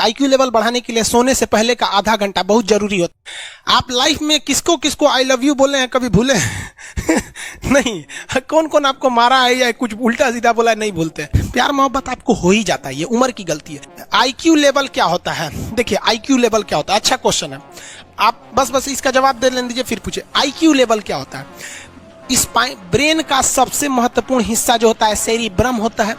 IQ level बढ़ाने के लिए सोने से पहले का आधा घंटा बहुत जरूरी होता है। आप लाइफ में किसको किसको आई लव यू बोले हैं कभी भूले नहीं? कौन कौन आपको मारा है या कुछ उल्टा सीधा बोला है नहीं भूलते। प्यार मोहब्बत आपको हो ही जाता है, ये उम्र की गलती है। आईक्यू लेवल क्या होता है? देखिए आईक्यू लेवल क्या होता है, अच्छा क्वेश्चन है। आप बस इसका जवाब दे लेने दीजिए फिर पूछे आईक्यू लेवल क्या होता है। इस ब्रेन का सबसे महत्वपूर्ण हिस्सा जो होता है सेरिब्रम होता है।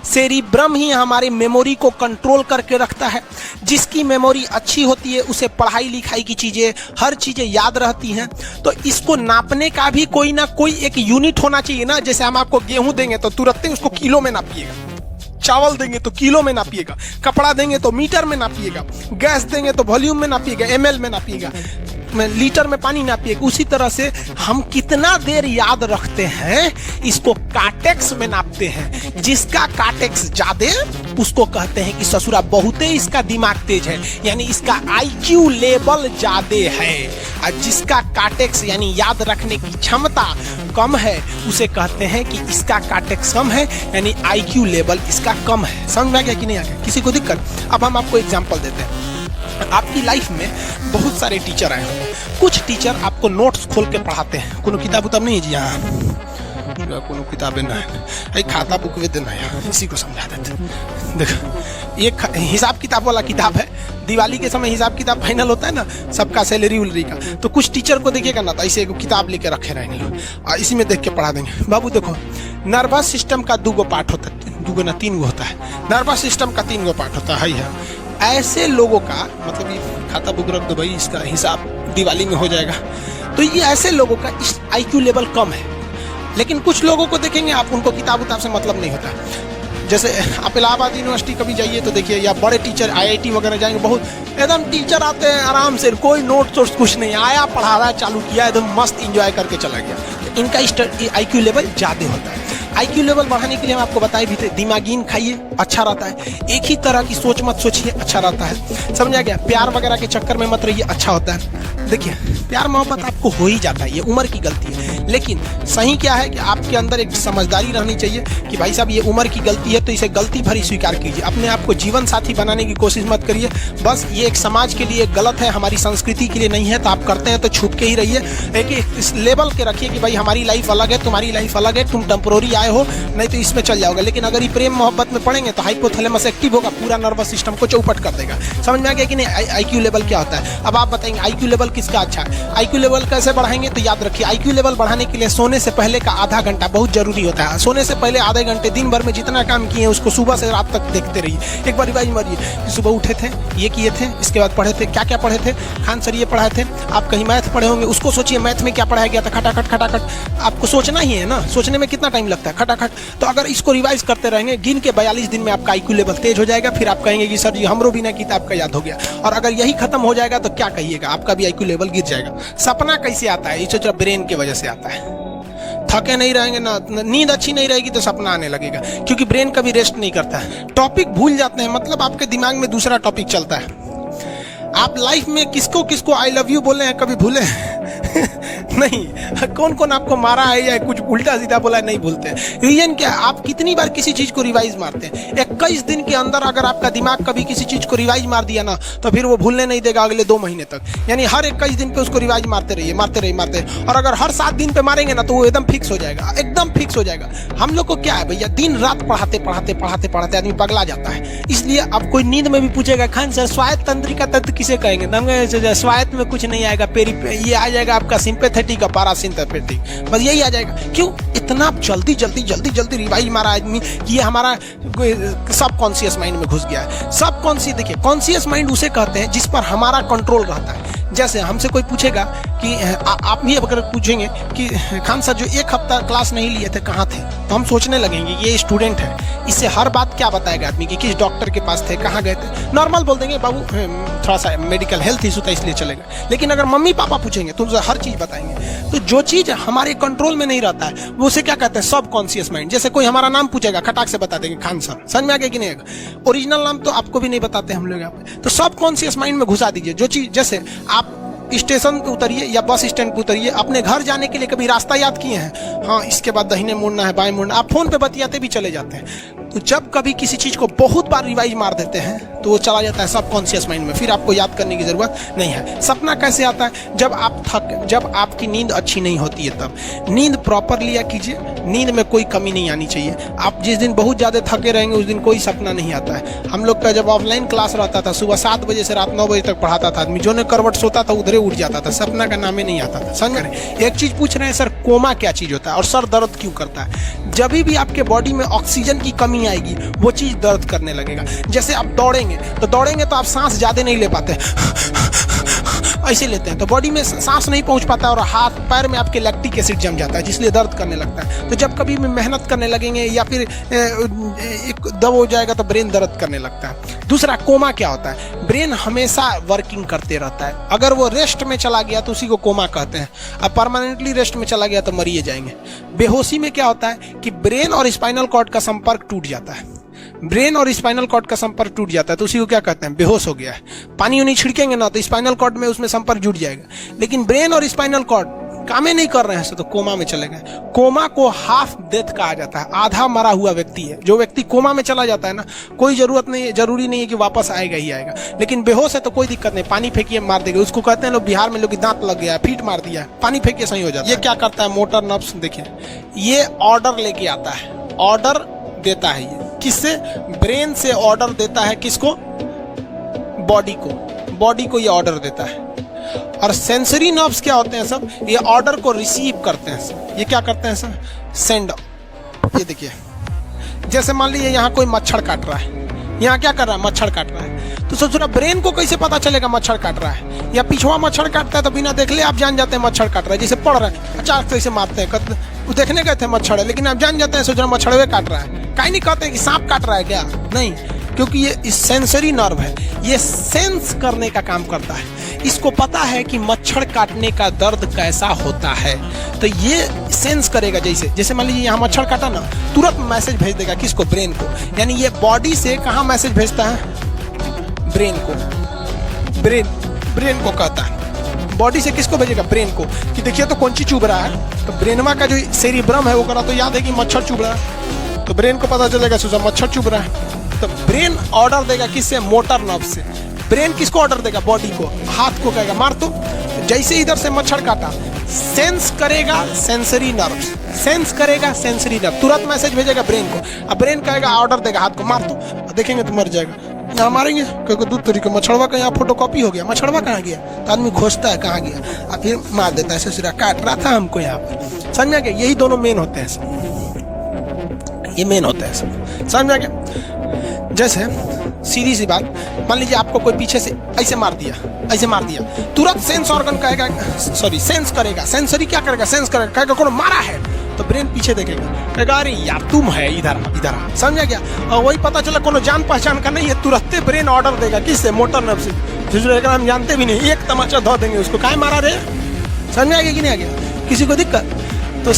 सेरिब्रम ही हमारे मेमोरी को कंट्रोल करके रखता है। जिसकी मेमोरी अच्छी होती है उसे पढ़ाई लिखाई की चीजें, हर चीजें याद रहती हैं। तो इसको नापने का भी कोई ना कोई एक यूनिट होना चाहिए ना। जैसे हम आपको गेहूं देंगे तो तुरंत ही उसको किलो में नापिएगा, चावल देंगे तो किलो में नापिएगा, कपड़ा देंगे तो मीटर में नापिएगा, गैस देंगे तो वॉल्यूम में नापिएगा, एमएल में नापिएगा, लीटर में पानी नापिएगा। उसी तरह से हम कितना देर याद रखते हैं इसको काटेक्स में नापते हैं। जिसका काटेक्स ज्यादा उसको कहते हैं कि ससुरा बहुते इसका दिमाग तेज है, यानी इसका आईक्यू लेवल ज्यादा है। और जिसका काटेक्स यानी याद रखने की क्षमता कम है उसे कहते हैं कि इसका काटेक्स कम है, यानी आईक्यू लेवल इसका कम है। समझ में आ गया कि नहीं आ गया? किसी को दिक्कत? अब हम आपको एग्जांपल देते हैं। आपकी लाइफ में बहुत सारे टीचर आए होंगे। कुछ टीचर आपको नोट्स खोल के पढ़ाते हैं। कोनो किताब उताब नहीं है जी? हाँ, कोनो किताबें ना है, खाता बुक वे देना है, इसी को समझा देते। देखो एक हिसाब किताब वाला किताब है। दिवाली के समय हिसाब किताब फाइनल होता है ना, सबका सैलरी उलरी का। तो कुछ टीचर को देखिएगा ना तो ऐसे एक किताब लेके रखे रहेंगे और इसी में देख के पढ़ा देंगे। बाबू देखो नर्वस सिस्टम का 2 पार्ट होता है, 2 ना 3 होता है। नर्वस सिस्टम का 3 पार्ट होता है। ऐसे लोगों का मतलब ये खाता बुक रख दो भाई, इसका हिसाब दिवाली में हो जाएगा। तो ये ऐसे लोगों का आईक्यू लेवल कम है। लेकिन कुछ लोगों को देखेंगे आप, उनको किताब उताब से मतलब नहीं होता। जैसे आप इलाहाबाद यूनिवर्सिटी कभी जाइए तो देखिए, या बड़े टीचर आईआईटी वगैरह जाएंगे, बहुत एकदम टीचर आते हैं आराम से, कोई नोट सोट कुछ नहीं, आया पढ़ा रहा चालू किया, एकदम मस्त इंजॉय करके चला गया। तो इनका आईक्यू लेवल ज़्यादा होता है। आईक्यू लेवल बढ़ाने के लिए हम आपको बताए भी थे, दिमागीन खाइए, अच्छा रहता है। एक ही तरह की सोच मत सोचिए, अच्छा रहता है। समझ आ गया? प्यार वगैरह के चक्कर में मत रहिए, अच्छा होता है। देखिए प्यार मोहब्बत आपको हो ही जाता है, ये उम्र की गलती है। लेकिन सही क्या है कि आपके अंदर एक समझदारी रहनी चाहिए कि भाई साहब ये उम्र की गलती है तो इसे गलती भरी स्वीकार कीजिए। अपने आप को जीवन साथी बनाने की कोशिश मत करिए। बस ये एक समाज के लिए गलत है, हमारी संस्कृति के लिए नहीं है। तो आप करते हैं तो छुप के ही रहिए। एक इस लेवल के रखिए कि भाई हमारी लाइफ अलग है, तुम्हारी लाइफ अलग है, तुम टेम्पोररी आए हो, नहीं तो इसमें चल जाओगे। लेकिन अगर ये प्रेम मोहब्बत में पड़ेंगे तो हाइपोथैलेमस एक्टिव होगा, पूरा नर्वस सिस्टम को चौपट कर देगा। समझ में आ गया कि नहीं? आईक्यू लेवल क्या होता है? अब आप बताएंगे आईक्यू लेवल किसका अच्छा है? आईक्यू लेवल कैसे बढ़ाएंगे? तो याद रखिए आईक्यू लेवल बढ़ाने के लिए सोने से पहले का आधा घंटा बहुत जरूरी होता है। सोने से पहले आधे घंटे दिन भर में जितना काम किए उसको सुबह से रात तक देखते रहिए। एक बार रिवाइज मारिए, सुबह उठे थे, ये किए थे, इसके बाद पढ़े थे, क्या क्या पढ़े थे। खान सर ये पढ़ाए थे, आप कहीं मैथ पढ़े होंगे, उसको सोचिए मैथ में क्या पढ़ाया गया था। खटाखट खटाखट आपको सोचना ही है ना, सोचने में कितना टाइम लगता है, खटाखट। तो अगर इसको रिवाइज करते रहेंगे, गिन के 42 दिन में आपका आईक्यू लेवल तेज हो जाएगा। फिर आप कहेंगे कि सर जी हमरो बिना किताब का याद हो गया। और अगर यही खत्म हो जाएगा तो क्या कहिएगा, आपका भी आईक्यू लेवल गिर जाएगा। सपना कैसे आता है? ये सोच ब्रेन की वजह से आता है। थके नहीं रहेंगे ना, नींद अच्छी नहीं रहेगी तो सपना आने लगेगा, क्योंकि ब्रेन कभी रेस्ट नहीं करता है। टॉपिक भूल जाते हैं, मतलब आपके दिमाग में दूसरा टॉपिक चलता है। आप लाइफ में किसको किसको आई लव यू बोले हैं कभी भूले नहीं? कौन कौन आपको मारा है या कुछ उल्टा सीधा बोला है नहीं भूलते। रीजन क्या है? आप कितनी बार किसी चीज को रिवाइज मारते हैं। 21 दिन के अंदर अगर आपका दिमाग कभी किसी चीज को रिवाइज मार दिया ना तो फिर वो भूलने नहीं देगा अगले 2 महीने तक। यानी हर 21 दिन पे उसको रिवाइज मारते रहिए, मारते रहिए, मारते रहिए। और अगर हर 7 दिन पे मारेंगे ना तो वो एकदम फिक्स हो जाएगा, एकदम फिक्स हो जाएगा। हम लोग को क्या है भैया, दिन रात पढ़ाते पढ़ाते पढ़ाते पढ़ाते आदमी पगला जाता है। इसलिए अब कोई नींद में भी पूछेगा खान सर स्वायत्त तंत्रिका तंत्र किसे कहेंगे? स्वायत्त में कुछ नहीं आएगा, ये आ जाएगा आपका सिंपैथेटिक और पैरासिम्पैथेटिक, बस यही आ जाएगा। क्यों इतना जल्दी जल्दी जल्दी जल्दी रिवाइज मारा आदमी कि ये हमारा सब कॉन्शियस माइंड में घुस गया है। सब कॉन्शियस, देखिए कॉन्शियस माइंड उसे कहते हैं जिस पर हमारा कंट्रोल रहता है। जैसे हमसे कोई पूछेगा कि आप भी अगर पूछेंगे कि खान सर जो 1 हफ्ता क्लास नहीं लिए थे कहाँ थे, तो हम सोचने लगेंगे ये स्टूडेंट है, इससे हर बात क्या बताएगा आदमी कि किस डॉक्टर के पास थे, कहाँ गए थे। नॉर्मल बोल देंगे बाबू थोड़ा सा मेडिकल हेल्थ इशू था इसलिए चलेगा। लेकिन अगर मम्मी पापा पूछेंगे तो हर चीज़ बताएंगे। तो जो चीज़ हमारे कंट्रोल में नहीं रहता है वो उसे क्या कहते हैं, सब कॉन्शियस माइंड। जैसे कोई हमारा नाम पूछेगा खटाक से बता देंगे खान सर, समझ में आ गया कि नहीं? ओरिजिनल नाम तो आपको भी नहीं बताते हम लोग यहाँ पे। तो सब कॉन्शियस माइंड में घुसा दीजिए जो चीज़। जैसे आप स्टेशन पे उतरिए या बस स्टैंड पे उतरिए, अपने घर जाने के लिए कभी रास्ता याद किए हैं? हाँ, इसके बाद दाहिने मुड़ना है, बाएं मुड़ना। आप फोन पे बतियाते भी चले जाते हैं। तो जब कभी किसी चीज को बहुत बार रिवाइज मार देते हैं तो वो चला जाता है सबकॉन्शियस माइंड में, फिर आपको याद करने की जरूरत नहीं है। सपना कैसे आता है? जब आपकी नींद अच्छी नहीं होती है तब। नींद प्रॉपर लिया कीजिए, नींद में कोई कमी नहीं आनी चाहिए। आप जिस दिन बहुत ज़्यादा थके रहेंगे उस दिन कोई सपना नहीं आता है। हम लोग का जब ऑफलाइन क्लास रहता था, सुबह 7 बजे से रात 9 बजे तक पढ़ाता था आदमी, जो ने करवट सोता था उधरे उठ जाता था, सपना का नाम ही नहीं आता था। समझ रहे? एक चीज़ पूछ रहे हैं सर, कोमा क्या चीज़ होता है और सर दर्द क्यों करता है? जब भी आपके बॉडी में ऑक्सीजन की कमी आएगी वो चीज़ दर्द करने लगेगा। जैसे आप दौड़ेंगे तो आप सांस ज़्यादा नहीं ले पाते, ऐसे लेते हैं तो बॉडी में सांस नहीं पहुंच पाता और हाथ पैर में आपके लैक्टिक एसिड जम जाता है, जिसलिए दर्द करने लगता है। तो जब कभी भी मेहनत करने लगेंगे या फिर एक दब हो जाएगा तो ब्रेन दर्द करने लगता है। दूसरा, कोमा क्या होता है? ब्रेन हमेशा वर्किंग करते रहता है। अगर वो रेस्ट में चला गया तो उसी को कोमा कहते हैं। अब परमानेंटली रेस्ट में चला गया तो मरिए जाएंगे। बेहोशी में क्या होता है कि ब्रेन और स्पाइनल कॉर्ड का संपर्क टूट जाता है। ब्रेन और स्पाइनल कॉर्ड का संपर्क टूट जाता है तो उसी को क्या कहते हैं? बेहोश हो गया है। पानी उन्हीं छिड़केंगे ना तो स्पाइनल कॉर्ड में उसमें संपर्क जुट जाएगा, लेकिन ब्रेन और स्पाइनल कॉर्ड काम ही नहीं कर रहे हैं तो कोमा में चले गए। कोमा को हाफ डेथ कहा जाता है, आधा मरा हुआ व्यक्ति है। जो व्यक्ति कोमा में चला जाता है ना, कोई जरूरी नहीं है कि वापस आएगा ही आएगा, लेकिन बेहोश है तो कोई दिक्कत नहीं, पानी फेंकिए मार देगा। उसको कहते हैं लोग बिहार में, लोग दांत लग गया, फीट मार दिया, पानी फेंकिए सही हो जाता है। ये क्या करता है? मोटर नर्व्स, देखिए ये ऑर्डर लेके आता है, ऑर्डर देता है। ये किससे? ब्रेन से ऑर्डर देता है। किसको? बॉडी को ये ऑर्डर देता है। और सेंसरी नर्व्स क्या होते हैं सब? ये ऑर्डर को रिसीव करते हैं सब। ये क्या करते हैं सब? सेंड। ये देखिए, जैसे मान लीजिए यहाँ कोई मच्छर काट रहा है, यहाँ क्या कर रहा है? मच्छर काट रहा है। तो सोच रहा ब्रेन को कैसे पता चलेगा मच्छर काट रहा है? या पिछवा मच्छर काटता है तो बिना देख ले आप जान जाते हैं मच्छर काट रहा है। जैसे पढ़ रहे हैं, अचानक से ऐसे मारते हैं, वो देखने गए थे मच्छर है, लेकिन आप जान जाते हैं, सोच रहे मच्छरवे काट रहा है। कहीं नहीं कहते कि सांप काट रहा है क्या? नहीं, क्योंकि ये सेंसरी नर्व है, ये सेंस करने का काम करता है। इसको पता है कि मच्छर काटने का दर्द कैसा होता है, तो ये सेंस करेगा। जैसे मान लीजिए यहाँ मच्छर काटा ना, तुरंत मैसेज भेज देगा। किसको? ब्रेन को। यानी ये बॉडी से कहाँ मैसेज भेजता है? ब्रेन को। ब्रेन को कहता है। बॉडी से किसको भेजेगा? ब्रेन को, कि देखिए तो कौन सी चुभ रहा है। तो ब्रेनमा का जो सेरिब्रम है वो करा तो याद है कि मच्छर चुभ रहा है, तो ब्रेन को पता चलेगा सोचा मच्छर चुभ रहा है। तो ब्रेन ऑर्डर देगा किससे? मोटर नर्व से। ब्रेन किसको ऑर्डर देगा? बॉडी को। हाथ को कहेगा मार तो जैसे इधर से मच्छर काटा, सेंस करेगा सेंसरी नर्व, सेंस करेगा सेंसरी नर्व, तुरंत मैसेज भेजेगा ब्रेन को। अब ब्रेन कहेगा, ऑर्डर देगा हाथ को मार तो, देखेंगे तो मर जाएगा। यहाँ मारेंगे क्योंकि दूध तरीके मच्छरवा का यहाँ फोटोकॉपी हो गया, मच्छरवा कहाँ गया? तो आदमी खोजता है कहाँ गया, और फिर मार देता है, ससुरा काट रहा था हमको यहाँ पर। समझ में आ गया? यही दोनों मेन होते हैं सब, ये मेन होते हैं सब। समझ में आ गया? जैसे सीधी सी बात, मान लीजिए आपको कोई पीछे से ऐसे मार दिया, तुरंत सेंस ऑर्गन कहेगा, सेंस करेगा। सेंसरी क्या करेगा? सेंस करेगा, कहेगा कौन मारा है, तो ब्रेन पीछे देखेगा, कहेगा अरे यार तुम है, इधर। समझ गया? और वही पता चला कोनो जान पहचान का नहीं है, तुरंत ब्रेन ऑर्डर देगा। किससे? मोटर नर्व से। हम जानते भी नहीं, एक तमाचा धो देंगे उसको, काहे मारा रे? समझ आ गया कि नहीं आ गया? किसी को दिक्कत? तो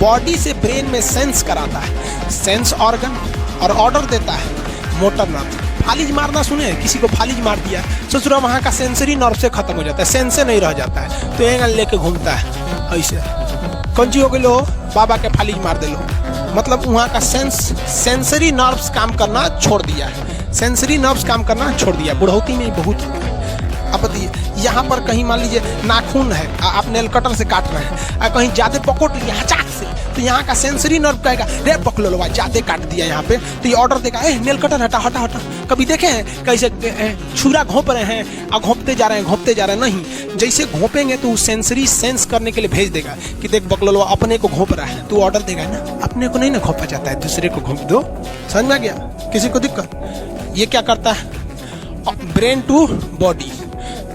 बॉडी से ब्रेन में सेंस कराता है, सेंस ऑर्गन, और ऑर्डर देता है मोटर नर्व। फालिज मारना सुने? किसी को फालिज मार दिया, सोच रहा वहाँ का सेंसरी नर्व से खत्म हो जाता है, सेंसे नहीं रह जाता है, तो एंगल लेके घूमता है ऐसे। कौन ची हो गई? लो बाबा के फालिज मार दे लो, मतलब वहाँ का सेंसरी नर्व्स काम करना छोड़ दिया है, सेंसरी नर्व्स काम करना छोड़ दिया। बुढ़ौती में बहुत। अब बताइए, यहाँ पर कहीं मान लीजिए नाखून है, आप नेल कटर से काट रहे हैं, और कहीं ज्यादा पकड़ लिया हचाक से, तो यहाँ का सेंसरी नर्व कहेगा रे पकड़ लो, ज्यादा काट दिया यहाँ पे, तो ये ऑर्डर देगा नेल कटर हटा हटा हटा। कभी देखे हैं कैसे छुरा घोंप रहे हैं और घोंपते जा रहे हैं? नहीं, जैसे घोंपेंगे तो सेंसरी सेंस करने के लिए भेज देगा कि देख बकलोलवा अपने को घोंप रहा है, तो ऑर्डर देगा ना, अपने को नहीं ना घोंपा जाता है, दूसरे को घोंप दो। समझ में आ गया? किसी को दिक्कत? ये क्या करता है? Brain to body,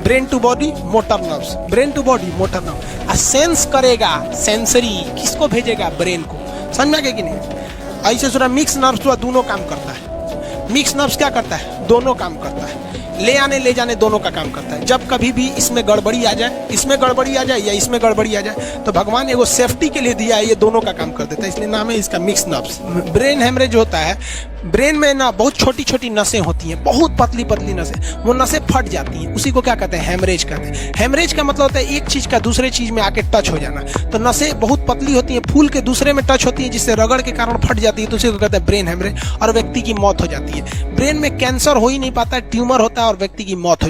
brain to body motor nerves, brain to body motor nerve. Sense करेगा सेंसरी, किसको भेजेगा? ब्रेन को। समझ में आ गया कि नहीं? ऐसे सुना मिक्स नर्व्स दोनों काम करता है। मिक्स नर्व्स क्या करता है? दोनों काम करता है, ले आने ले जाने दोनों का काम करता है। जब कभी भी इसमें गड़बड़ी आ जाए, इसमें गड़बड़ी आ जाए या इसमें गड़बड़ी आ जाए, तो भगवान एगो सेफ्टी के लिए दिया है, ये दोनों का काम कर देता है, इसलिए नाम है इसका मिक्स नर्व्स। ब्रेन हेमरेज होता है, ब्रेन में ना बहुत छोटी छोटी नसें होती हैं, बहुत पतली पतली नसें, वो नसें फट जाती हैं, उसी को क्या कहते हैं, हेमरेज कहते हैं। हेमरेज का मतलब होता है एक चीज का दूसरे चीज में आके टच हो जाना। तो नसें बहुत पतली होती हैं, फूल के दूसरे में टच होती हैं, जिससे रगड़ के कारण फट जाती है, तो उसी को कहते हैं ब्रेन हेमरेज, और व्यक्ति की मौत हो जाती है। ब्रेन में कैंसर हो ही नहीं पाता है, ट्यूमर होता है और व्यक्ति की मौत हो